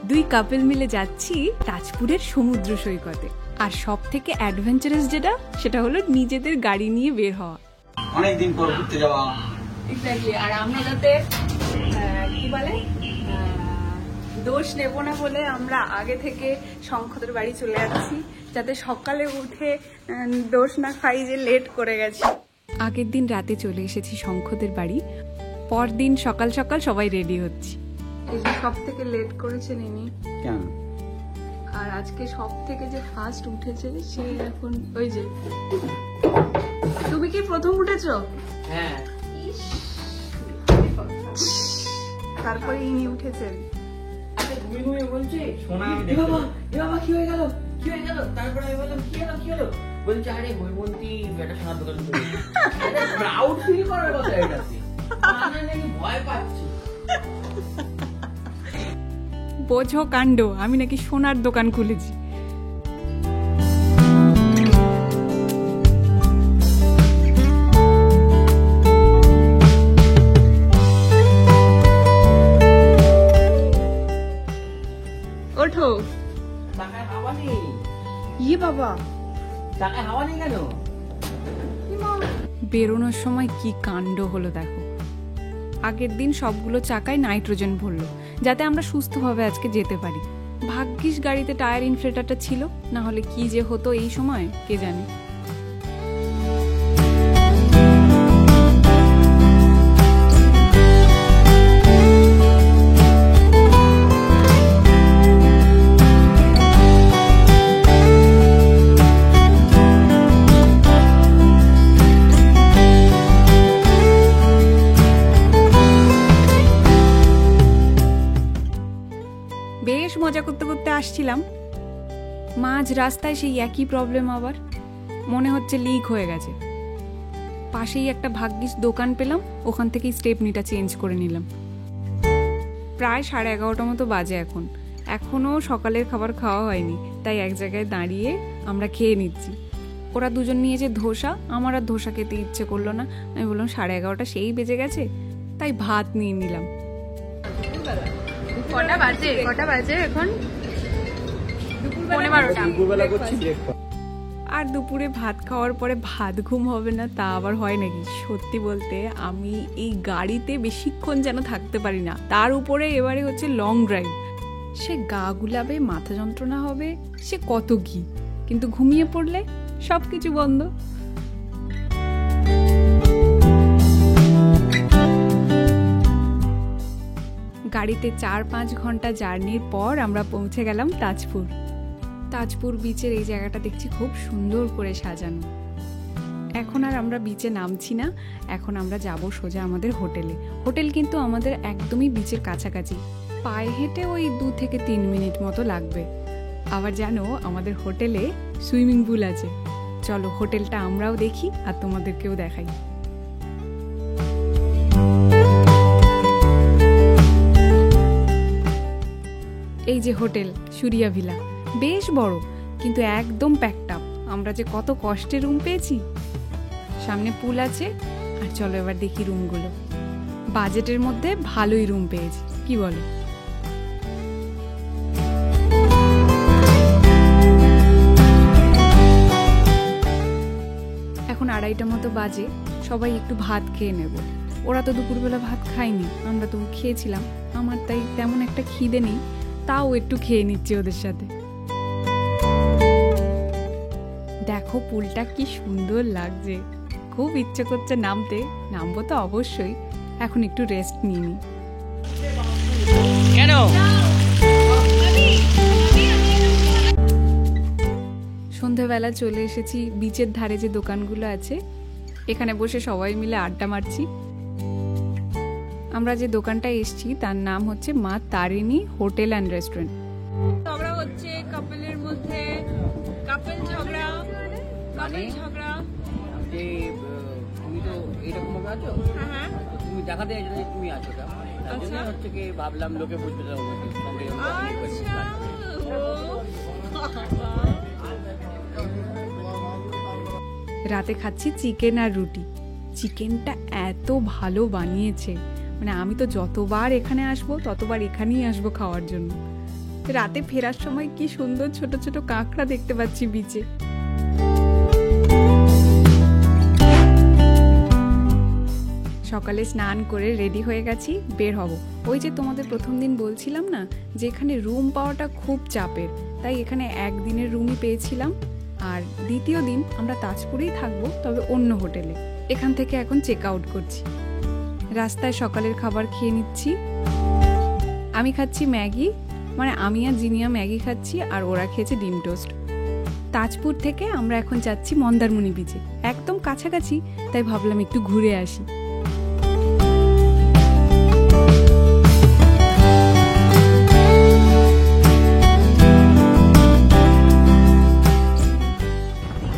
দুই কাপল মিলে যাচ্ছি তাজপুরের সমুদ্র সৈকতে। আর সব থেকে অ্যাডভেঞ্চারাস যেটা, সেটা হলো নিজেদের গাড়ি নিয়ে বের হওয়া। অনেকদিন পর ঘুরতে যাওয়া। এক্স্যাক্টলি। আর আমরা যাতে কি বলে দোষ নেব না বলে আমরা আগে থেকে শঙ্খদের বাড়ি চলে যাচ্ছি, যাতে সকালে উঠে দোষ না খাই যে লেট করে গেছি। আগের দিন রাতে চলে এসেছি শঙ্খদের বাড়ি, পরদিন সকাল সকাল সবাই রেডি হচ্ছি। এই যে সব থেকে লেট করেছেন ইনি। কেন? আর আজকে সব থেকে যে ফার্স্ট উঠেছে সে এখন ওই যে। তুমি কি প্রথম উঠেছো? হ্যাঁ। তারপরে ইনি উঠেছেন। ঘুমিয়ে বলছে সোনা আমি বাবা কি হয়ে গেল তারপরে আমি বললাম কি হলো বলছে আরে বৈমন্তী একটা সোনার দোকান খুলেছে। প্রাউড ফিল করার কথা এটাতে, মানে নাকি ভয় পাচ্ছি। বোঝো কাণ্ড, আমি নাকি সোনার দোকান খুলেছি। ওঠো। টাকায় হাওয়া নেই। ইয়ে বাবা, টাকায় হাওয়া নেই কেন? বেরোনোর সময় কি কাণ্ড হলো দেখো। আগের দিন সবগুলো চাকায় নাইট্রোজেন ভরলো যাতে আমরা সুস্থভাবে আজকে যেতে পারি। ভাগ্যিস গাড়িতে টায়ার ইনফ্লেটারটা ছিল, না হলে কি যে হতো এই সময় কে জানে। বেশ মজা করতে করতে আসছিলাম, মাঝ রাস্তায় সেই একই প্রবলেম আবার। মনে হচ্ছে লিক হয়ে গেছে। পাশেই একটা ভাগ্যিস দোকান পেলাম, ওখান থেকেই স্টেপনিটা চেঞ্জ করে নিলাম। প্রায় 11:30 মতো বাজে এখন, এখনও সকালের খাবার খাওয়া হয়নি, তাই এক জায়গায় দাঁড়িয়ে আমরা খেয়ে নিচ্ছি। ওরা দুজন নিয়েছে ধোসা, আমার আর ধোসা খেতে ইচ্ছে করলো না। আমি বললাম 11:30 সেই বেজে গেছে, তাই ভাত নিয়ে নিলাম। কটা বাজে এখন? 12:15। আর দুপুরে ভাত খাওয়ার পরে ভাত ঘুম হবে না তা আবার হয় নাকি? সত্যি বলতে আমি এই গাড়িতে বেশিক্ষণ যেন থাকতে পারি না, তার উপরে এবারে হচ্ছে লং ড্রাইভ। সে গা গুলাবে, মাথা যন্ত্রণা হবে, সে কত কি, কিন্তু ঘুমিয়ে পড়লে সবকিছু বন্ধ। গাড়িতে 4-5 ঘন্টা জার্নির পর আমরা পৌঁছে গেলাম তাজপুর। তাজপুর বিচের এই জায়গাটা দেখছি খুব সুন্দর করে সাজানো। এখন আর আমরা বিচে নামছি না, এখন আমরা যাব সোজা আমাদের হোটেলে। হোটেল কিন্তু আমাদের একদমই বিচের কাছাকাছি, পায়ে হেঁটে ওই 2 থেকে 3 মিনিট মতো লাগবে। আবার জানো, আমাদের হোটেলে সুইমিং পুল আছে। চলো হোটেলটা আমরাও দেখি আর তোমাদেরকেও দেখাই। এই যে হোটেল সুরিয়া ভিলা, বেশ বড় কিন্তু একদম প্যাকড আপ। আমরা যে কত কষ্টে রুম পেয়েছি। সামনে পুল আছে। আর চলো এবার দেখি রুমগুলো। বাজেটের মধ্যে ভালোই রুম পেয়েছি, কি বলো? এখন 2:30 মতো বাজে, সবাই একটু ভাত খেয়ে নেব। ওরা তো দুপুরবেলা ভাত খায়নি, আমরা তো খেয়েছিলাম। আমার তাই তেমন একটা খিদে নেই, তাও একটু খেয়ে নিচ্ছি ওদের সাথে। দেখো পুলটা কি সুন্দর লাগছে, খুব ইচ্ছে করছে নামতে। নামবো তো অবশ্যই, এখন একটু রেস্ট নিয়ে নি। কেন? সন্ধ্যাবেলা চলে এসেছি বিচের ধারে যে দোকানগুলো আছে, এখানে বসে সবাই মিলে আড্ডা মারছি। আমরা যে দোকানটায় এসেছি তার নাম হচ্ছে মা তারিণী হোটেল অ্যান্ড রেস্টুরেন্ট। ঝগড়া হচ্ছে কাপলের মধ্যে, কাপল ঝগড়া। যে তুমি তো এইরকম ভাবে আছো, তুমি দেখাতে চাইছো যে তুমি আছো, তার জন্য হচ্ছে কি ভাবলাম লোকে বুঝবে না। রাতে খাচ্ছি চিকেন আর রুটি। চিকেনটা এত ভালো বানিয়েছে, মানে আমি তো যতবার এখানে আসবো ততবার এখানেই আসবো খাওয়ার জন্য। রাতে ফেরার সময় কি সুন্দর ছোট ছোট কাঁকড়া দেখতে পাচ্ছি বিচে। সকালে স্নান করে রেডি হয়ে গেছি, বের হব। ওই যে তোমাদের প্রথম দিন বলছিলাম না যে এখানে রুম পাওয়াটা খুব চাপের, তাই এখানে একদিনের রুমই পেয়েছিলাম। আর দ্বিতীয় দিন আমরা তাজপুরেই থাকবো, তবে অন্য হোটেলে। এখান থেকে এখন চেক আউট করছি। রাস্তায় সকালের খাবার খেয়ে নিচ্ছি। আমি খাচ্ছি ম্যাগি, মানে আমি আর জিনিয়া ম্যাগি খাচ্ছি, আর ওরা খেয়েছে ডিম টোস্ট। তাজপুর থেকে আমরা এখন যাচ্ছি মন্দারমণি বিচে, একদম কাছাকাছি, তাই ভাবলাম একটু ঘুরে আসি।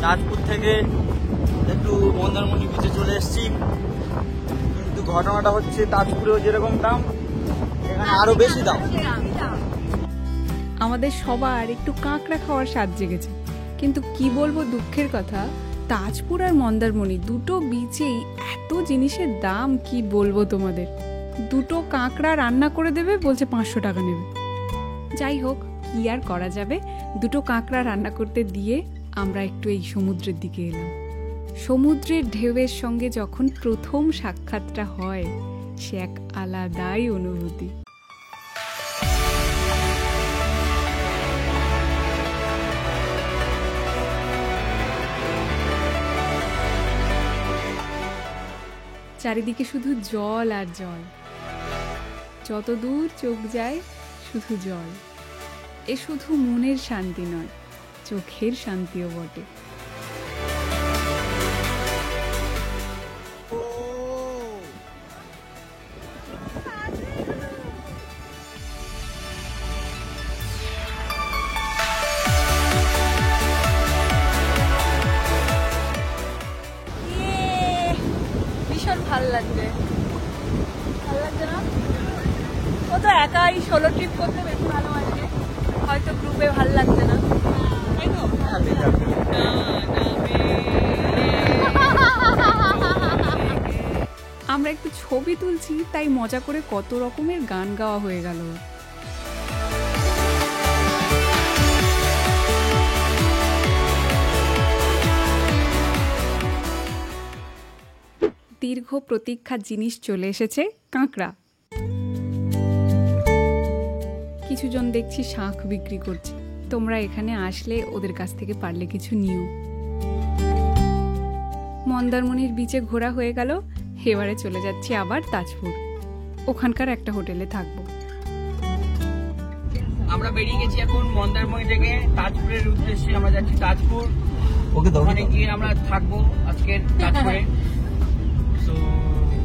তাজপুর থেকে একটু মন্দারমণি বিচে চলে এসেছি, কিন্তু ঘটনাটা হচ্ছে তাজপুরেও যেরকম দাম এখানে আরো বেশি দাম। আমাদের সবার একটু কাঁকড়া খাওয়ার স্বাদ জেগেছে, কিন্তু কি বলবো দুঃখের কথা, তাজপুর আর মন্দারমণি দুটো বিচেই এত জিনিসের দাম কি বলবো তোমাদের। দুটো কাঁকড়া রান্না করে দেবে, বলছে 500 টাকা নেবে। যাই হোক, কি আর করা যাবে, দুটো কাঁকড়া রান্না করতে দিয়ে আমরা একটু এই সমুদ্রের দিকে এলাম। সমুদ্রের ঢেউয়ের সঙ্গে যখন প্রথম সাক্ষাৎটা হয়, সে এক আলাদাই অনুভূতি। চারিদিকে শুধু জল আর জল, যত দূর চোখ যায় শুধু জল। এ শুধু মনের শান্তি নয়, চোখের শান্তিও বটে। ভীষণ ভাল লাগছে, ভাল লাগছে না? ও তো একাই সোলো ট্রিপ করতে বেশি ভালোবাসে, হয়তো গ্রুপে ভাল লাগছে না, তাই তো? আমরা একটু ছবি তুলছি, তাই মজা করে কত রকমের গান গাওয়া হয়ে গেল। দীর্ঘ প্রতীক্ষার জিনিস চলে এসেছে, কাঁকড়া। কিছুজন দেখছি শাঁখ বিক্রি করছে, তোমরা এখানে আসলে ওদের কাছ থেকে পারলে কিছু নিও। মন্দারমণির বিচে ঘোরা হয়ে গেল, এবারে চলে যাচ্ছি আবার তাজপুর। ওখানকার একটা হোটেলে থাকবো। আমরা বেরিয়ে গেছি এখন মন্দারমণি থেকে তাজপুরের উদ্দেশ্যে। আমরা যাচ্ছি তাজপুর, ওখানে গিয়ে আমরা থাকবো আজকের তাজপুরে। তো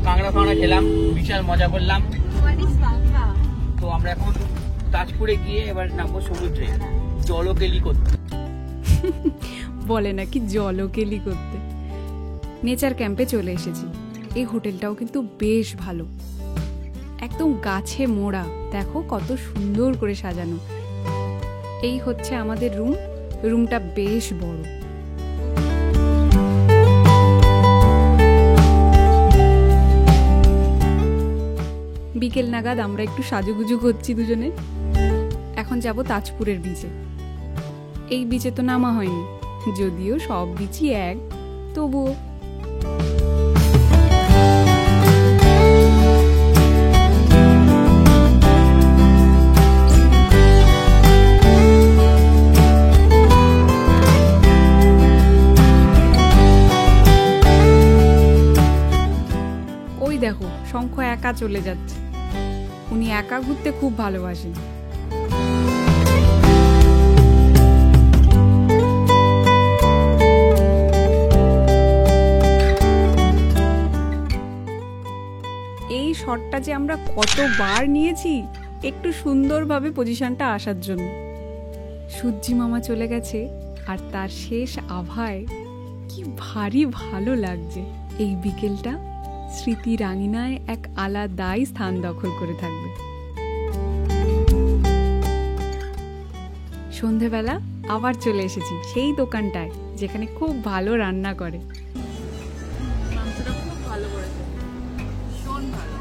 কাঁকড়া ফাঁকড়া খেলাম, বিশাল মজা করলাম। তো আমরা এখন তাজপুরে গিয়ে এবার নামবো সমুদ্রে জলকেলি করতে। বলে নাকি জলকেলি করতে। নেচার ক্যাম্পে চলে এসেছি। এই হোটেলটাও কিন্তু বেশ ভালো, একদম গাছে মোড়া। দেখো কত সুন্দর করে সাজানো। এই হচ্ছে আমাদের রুম। রুমটা বেশ বড়। বিকেল নাগাদ আমরা একটু সাজুগুজু করছি দুজনে। এখন যাব তাজপুরের বিচে। এই বিচে তো নামা হয়নি, যদিও সব বিচই এক, তবুও। ওই দেখো, শঙ্খ একা চলে যাচ্ছে। উনি একা ঘুরতে খুব ভালোবাসেন। এই শটটা যে আমরা কতবার নিয়েছি একটু সুন্দরভাবে পজিশনটা আসার জন্য। সূর্যি মামা চলে গেছে, আর তার শেষ আভায় কি ভারী ভালো লাগছে। এই বিকেলটা স্মৃতি রাঙিনায় এক আলাদাই স্থান দখল করে থাকবে। সন্ধেবেলা আবার চলে এসেছি সেই দোকানটায় যেখানে খুব ভালো রান্না করে। মাংসটা খুব ভালো করেছে, ভীষণ ভালো।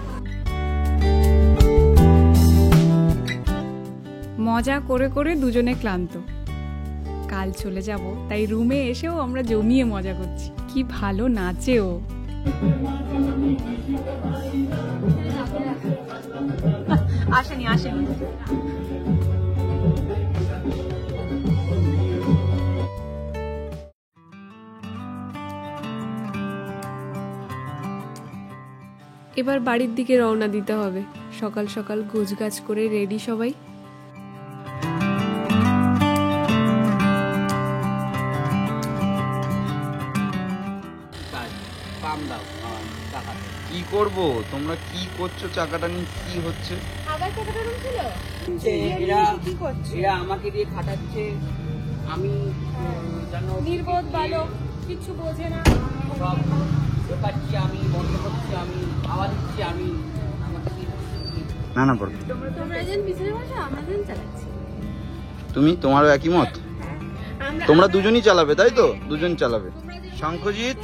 মজা করে করে দুজনে ক্লান্ত। কাল চলে যাব, তাই রুমে এসেও আমরা জমিয়ে মজা করছি। কি ভালো নাচে ও। আসেনি আসেনি। এবার বাড়ির দিকে রওনা দিতে হবে। সকাল সকাল গোছগাছ করে রেডি সবাই। পাম দাও টাকা। কি করব? তোমরা কি করছো? চাকাটা নিয়ে কি হচ্ছে? আবার টাকাটা রুম ছিল। এরা আমাকে দিয়ে খাটাচ্ছে। আমি জানো নির্বোধ বালক, কিছু বোঝে না। সব ঢোকাচ্ছি আমি, বন্ধ করছি আমি, আওয়াজ দিচ্ছি আমি। আমাকে দিয়ে না না করো। তোমরা যেন পিছনে বসো, আমরা যেন চালাচ্ছি। তুমি তোমারও একই মত? তোমরা দুজনই চালাবে, তাই তো? দুজন চালাবে। শঙ্খজিৎ,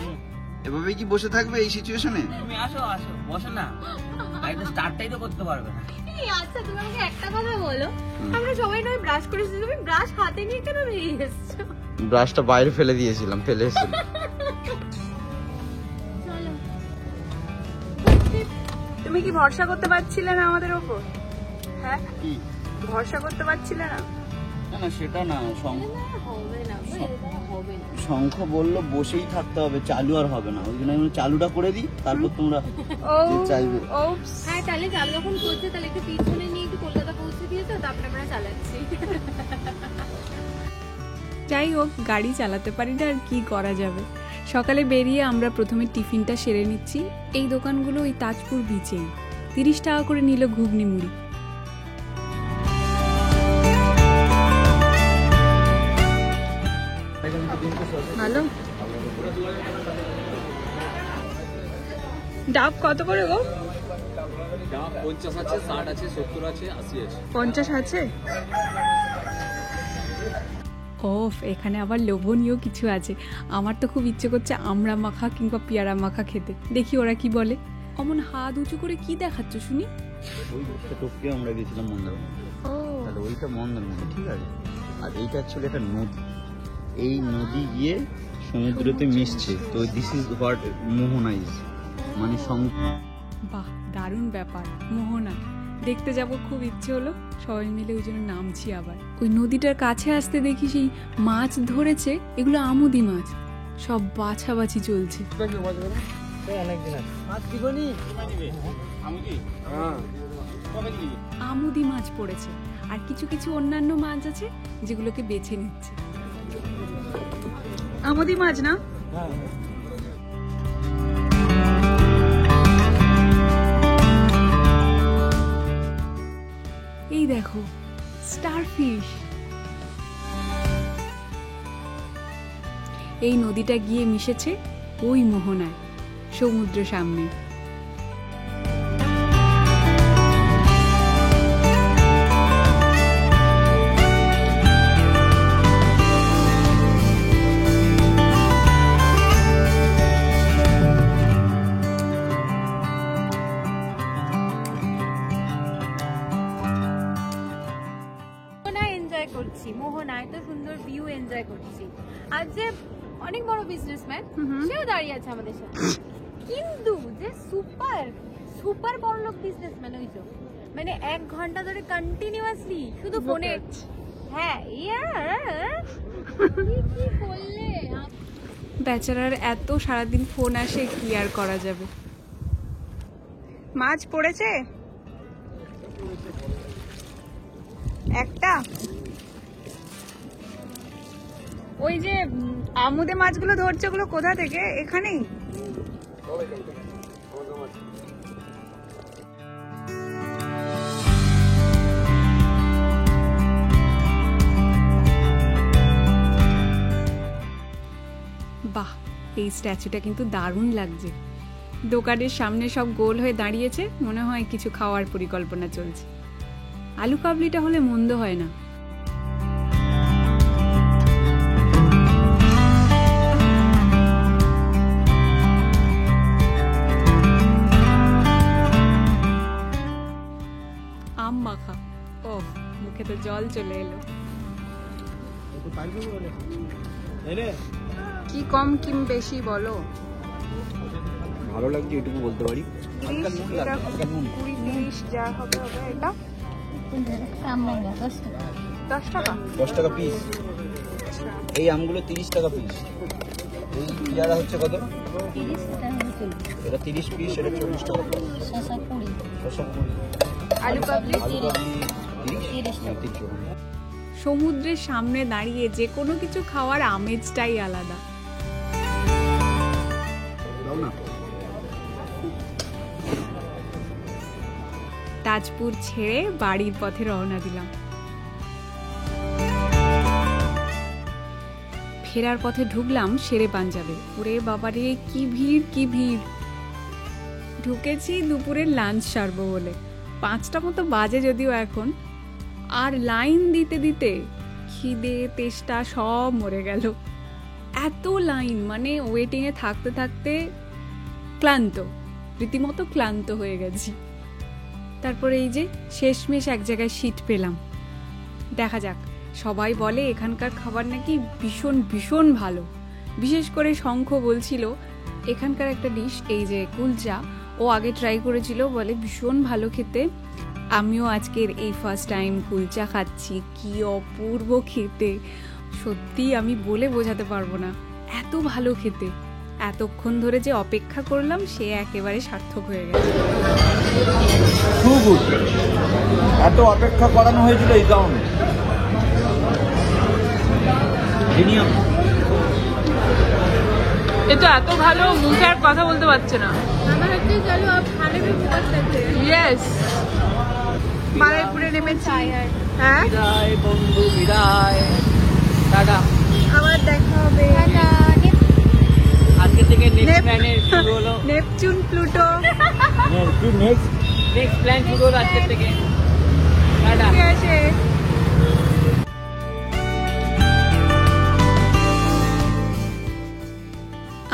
এভাবে কি বসে থাকবে এই সিচুয়েশনে? তুমি আসো আসো, বসো না। একদম স্টার্টটাই তো করতে পারবে না। আচ্ছা তুমি আমাকে একটা কথা বলো, আমরা সবাই নয় ব্রাশ করেছি, তুমি ব্রাশ হাতে নিয়ে কেন বেরিয়ে এসছো? ব্রাশটা বাইরে ফেলে দিয়েছিলাম, ফেলে এসেছিলাম। চলো। তুমি কি ভরসা করতে পারছিলে না আমাদের ওপর? হ্যাঁ, কি? ভরসা করতে পারছিলে না? না না, সেটা না। হবে না, হবে না। শঙ্খ বললো বসেই থাকতে হবে, চালু আর হবে না। ওই জন্য আমি চালুটা করে দিই, তারপর তোমরা যে চাইবে। হ্যাঁ, তাহলে চালু যখন করছে তাহলে একটু পিছনে নিয়ে একটু কলকাতা পৌঁছে দিয়েছো, তারপরে আমরা চালাচ্ছি। যাই হোক, গাড়ি চালাতে পারি না, আর কি করা যাবে। সকালে বেরিয়ে আমরা প্রথমে টিফিনটা সেরে নিচ্ছি। এই দোকানগুলো ওই তাজপুর বিচেই। 30 টাকা করে নিল ঘুগনি মুড়ি। ভালো। ডাব কত করে গো? 50 আছে, 60 আছে, 70 আছে, 80 আছে। 50 আছে? ওফ, এখানে আবার লোভনীয় কিছু আছে। আমার তো খুব ইচ্ছে করছে আমড়া মাখা কিংবা পেয়ারা মাখা খেতে। দেখি ওরা কি বলে। অমন হাত উঁচু করে কি দেখাচ্ছ শুনি? ওই টপকে আমরা গেছিলাম মন্দারমণি। ও, তাহলে ওইটা মন্দারমণি, ঠিক আছে। আর এইটা অ্যাকচুয়ালি একটা নদী। এই নদী গিয়ে সমুদ্রতে মিশছে। তো this is what mohona is, মানে বাহ, দারুণ ব্যাপার। মোহনা দেখতে যাব, খুব ইচ্ছে হলো। সবাই মিলে ওই জন্য নামছি। আবার ওই নদীটার কাছে আসতে দেখি সেই মাছ ধরেছে। এগুলো আমুদি মাছ, সব বাছাবাছি চলছে। আমুদি মাছ পড়েছে, আর কিছু কিছু অন্যান্য মাছ আছে যেগুলোকে বেছে নিচ্ছে। আমুদি মাছ না? এই দেখো, স্টারফিশ। এই নদীটা গিয়ে মিশেছে ওই মোহনায়, সমুদ্র সামনে। করছি মোহনায়, তো সুন্দর ভিউ এনজয় করছি। আর যে অনেক বড় বিজনেসম্যান, সেও দাঁড়িয়ে আছে আমাদের সাথে। কিন্তু যে সুপার সুপার বড় লোক বিজনেসম্যান, ওই তো মানে 1 ঘন্টা ধরে কন্টিনিউয়াসলি শুধু ফোনে। হ্যাঁ, কি করলে বেচারার এত সারাদিন ফোন আসে, কি আর করা যাবে। মাছ পড়েছে একটা। ওই যে আমুদে মাছগুলো ধরছে, ওগুলো কোথা থেকে? এখানেই। বাহ, এই স্ট্যাচুটা কিন্তু দারুণ লাগছে। দোকানের সামনে সব গোল হয়ে দাঁড়িয়েছে, মনে হয় কিছু খাওয়ার পরিকল্পনা চলছে। আলু কাবলিটা হলে মন্দ হয় না। আম মাখা, ও মুখে তো জল চলে এলো। কি কম কি বেশি বলো? ভালো লাগছে এটুকু বলতে পারি। 20-30 যা হবে হবে। এটা 10 টাকা। 10 টাকা পিস। এই আমগুলো 30 টাকা পিস। এই পেয়ারা হচ্ছে কত? এটা 30 পিস, এটা 40 টাকা পিস। শসা 20। আলু কাবলি 30। সমুদ্রের সামনে দাঁড়িয়ে যে কোনো কিছু খাওয়ার আমেজটাই আলাদা। তাজপুর ছেড়ে বাড়ির পথে রওনা দিলাম। ফেরার পথে ঢুকলাম শেরে পাঞ্জাবে। ওরে বাবারে কি ভিড় কি ভিড়! ঢুকেছি দুপুরের লাঞ্চ সারবো বলে, 5টা মতো বাজে যদিও এখন। আর লাইন দিতে দিতে খিদে তেষ্টা সব মরে গেল। এত লাইন, মানে ওয়েটিংয়ে থাকতে থাকতে ক্লান্ত, রীতিমতো ক্লান্ত হয়ে গেছি। তারপরে এই যে শেষমেশ এক জায়গায় সিট পেলাম। দেখা যাক। সবাই বলে এখানকার খাবার নাকি ভীষণ ভীষণ ভালো। বিশেষ করে শঙ্খ বলছিল এখানকার একটা ডিশ, এই যে কুলচা, ও আগে ট্রাই করেছিল, বলে ভীষণ ভালো খেতে। আমিও আজকের এই ফার্স্ট টাইম কুলচা খাচ্ছি, কি অপূর্ব খেতে! সত্যি আমি বলে বোঝাতে পারবো না, এত ভালো খেতে। এতক্ষণ ধরে যে অপেক্ষা করলাম সে একেবারে সার্থক হয়ে গেছে। খুব গুড। এত অপেক্ষা করানো হয়েছিল এই কারণে। এটা এত ভালো, মুখে আর কথা বলতে পারছে না। আমার হচ্ছে চলো আপ খানে भी बहुत करते हैं। ইয়েস, মালাইপুরে নেমেছি। হ্যাঁ, বিদায় বন্ধু, বিদায়, টাটা। আবার দেখা হবে। আজকে থেকে নেক্সট প্ল্যানের শুরু হলো। Neptune, Pluto. নেক্সট প্ল্যান শুরু হলো আজকে থেকে। টাটা। ঠিক আছে।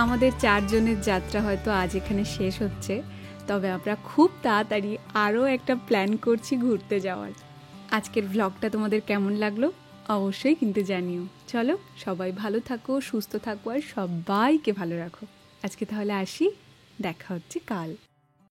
আমাদের 4 জনের যাত্রা হয়তো আজ এখানে শেষ হচ্ছে, তবে আমরা খুব তাড়াতাড়ি আরও একটা প্ল্যান করছি ঘুরতে যাওয়ার। আজকের ভ্লগটা তোমাদের কেমন লাগলো অবশ্যই কিন্তু জানিও। চলো, সবাই ভালো থাকো, সুস্থ থাকো আর সবাইকে ভালো রাখো। আজকে তাহলে আসি, দেখা হচ্ছে কাল।